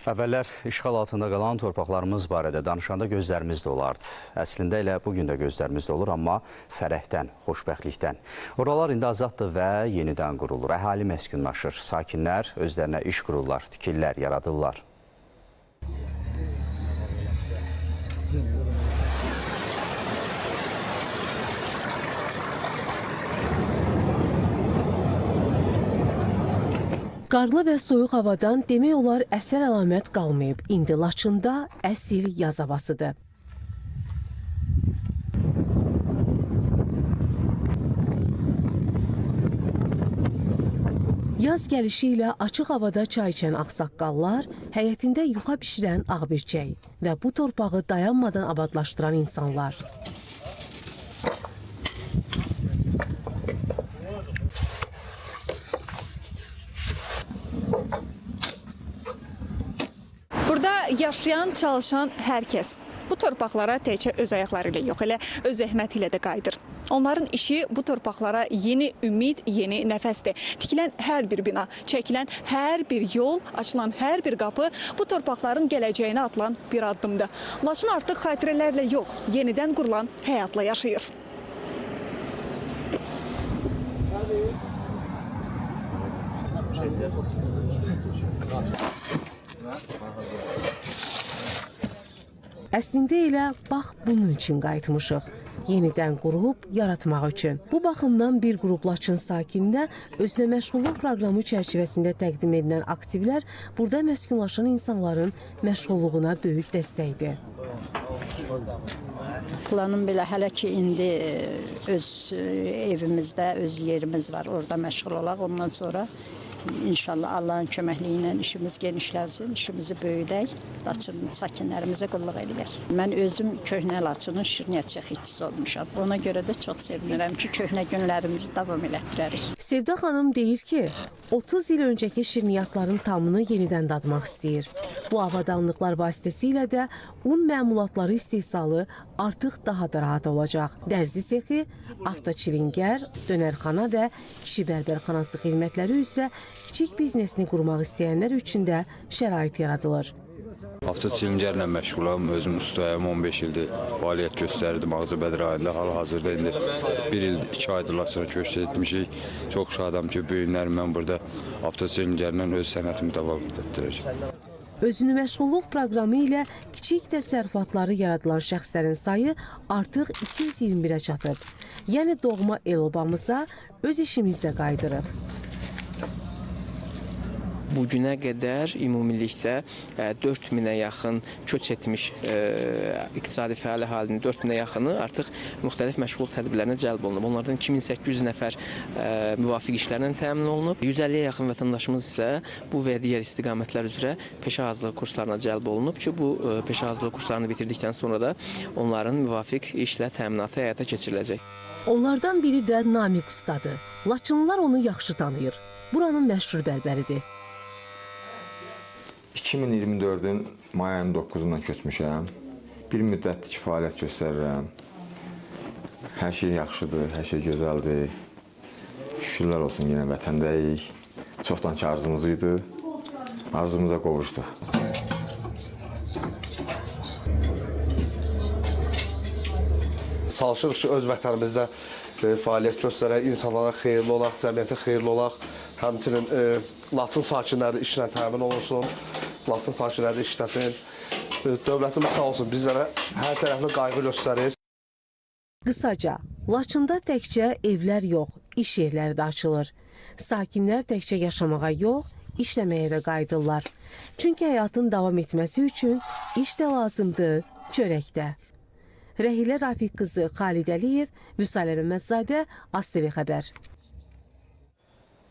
Əvvəllər işğal altında qalan torpaqlarımız barədə danışanda gözlərimiz dolardı. Əslində elə bugün də gözlərimiz dolur, amma fərəhdən, xoşbəxtlikdən. Oralar indi azaddır və yenidən qurulur. Əhali məskunlaşır, sakinlər özlərinə iş qururlar, tikirlər, yaradırlar. Qarlı və soyuq havadan demək olar əsər əlamət qalmayıb. İndi Laçında əsil yaz havasıdır. Yaz gəlişi ilə açıq havada çay içən ağsaqqallar, həyətində yuxa bişirən ağbirçək və bu torpağı dayanmadan abadlaşdıran insanlar. Burada yaşayan, çalışan hər kəs bu torpaqlara təkcə öz ayaqları ilə yox, elə öz zəhməti ilə də qayıdır. Onların işi bu torpaqlara yeni ümid, yeni nəfəsdir. Tikilən hər bir bina, çəkilən hər bir yol, açılan hər bir qapı bu torpaqların gələcəyinə atılan bir addımdır. Laçın artıq xatirələrlə yox, yenidən qurulan həyatla yaşayır. Əslində elə bax bunun üçün qayıtmışıq. Yenidən qurub yaratmaq üçün. Bu baxımdan bir qrup Laçın sakinində özünə məşğulluq proqramı çərçivəsində təqdim edilən aktivlər burada məskunlaşan insanların məşğulluğuna böyük dəstəkdir. Planım belə hələ ki indi öz evimizdə, öz yerimiz var. Orada məşğul olaq. Ondan sonra İnşallah Allahın köməkliyi ilə işimiz genişlənsin, işimizi böyüdək, Laçın sakinlərimizə qulluq eləyək. Mən özüm köhnə Laçının şirniyyat çəxicisi olmuşam. Ona görə də çox sevinirəm ki, köhnə günlərimizi davam elətdirərik. Sevda xanım deyir ki, 30 il öncəki şirniyyatların tamını yenidən dadmaq istəyir. Bu avadanlıqlar vasitəsilə də un məmulatları istehsalı artıq daha da rahat olacaq. Dərzi sexi, avtoçilingər, dönərxana və kişi bərbərxanası xidmətləri üzrə kiçik biznesini qurmaq istəyənlər üçün də şərait yaradılır. Avtoçilingərlə məşğulam, özüm ustayım, 15 ildir fəaliyyət göstərdim Ağcabədi rayonunda. Hal-hazırda indi 1 il 2 aydır Laçına köç etmişik. Çox şadam ki, bu günlər mən burada avtoçilingərlə öz sənətimi davam etdirəcəm. Özünü məşğulluq proqramı ilə kiçik təsərrüfatları yaradılan şəxslərin sayı artıq 221-ə çatıb. Yəni doğma el-obamıza öz işimizlə qaydırıq. Bugünə qədər ümumilikdə 4000-ə yaxın köç etmiş iqtisadi fəal əhalinin 4000-ə yaxını artıq müxtəlif məşğulluq tədbirlərinə cəlb olunub. Onlardan 2800 nəfər müvafiq işlərlə təmin olunub. 150-yə yaxın vətəndaşımız isə bu və digər istiqamətlər üzrə peşə hazırlığı kurslarına cəlb olunub ki, bu peşə hazırlığı kurslarını bitirdikdən sonra da onların müvafiq işlə təminatı həyata keçiriləcək. Onlardan biri də Namiq ustadır. Laçınlılar onu yaxşı tanıyır. Buranın məşhur bərbəridir. 2024-ün may ayının 9-undan köçmüşəm. Bir müddətdir ki, fəaliyyət göstərirəm. Hər şey yaxşıdır, hər şey gözəldir. Şükürlər olsun, yenə vətəndəyik. Çoxdan ki, arzumuz idi. Arzumuza qovuşduq. Çalışırıq ki, öz vətənimizdə fəaliyyət göstərək, insanlara xeyirli olaq, cəmiyyətə xeyirli olaq. Həmçinin Laçın sakinləri də işlə təmin olunsun, Laçın sakinləri də işləsin. Dövlətimiz sağ olsun, bizlərə hər tərəfli qayğı göstərir. Qısaca, Laçında təkcə evlər yox, iş yerləri də açılır. Sakinlər təkcə yaşamağa yox, işləməyə də qayıdırlar. Çünki həyatın davam etməsi üçün iş də lazımdır, çörək də. Rəhilə Rafiq qızı Xalid Əliyev, Vüsalə Məmmədzadə, ASTV xəbər.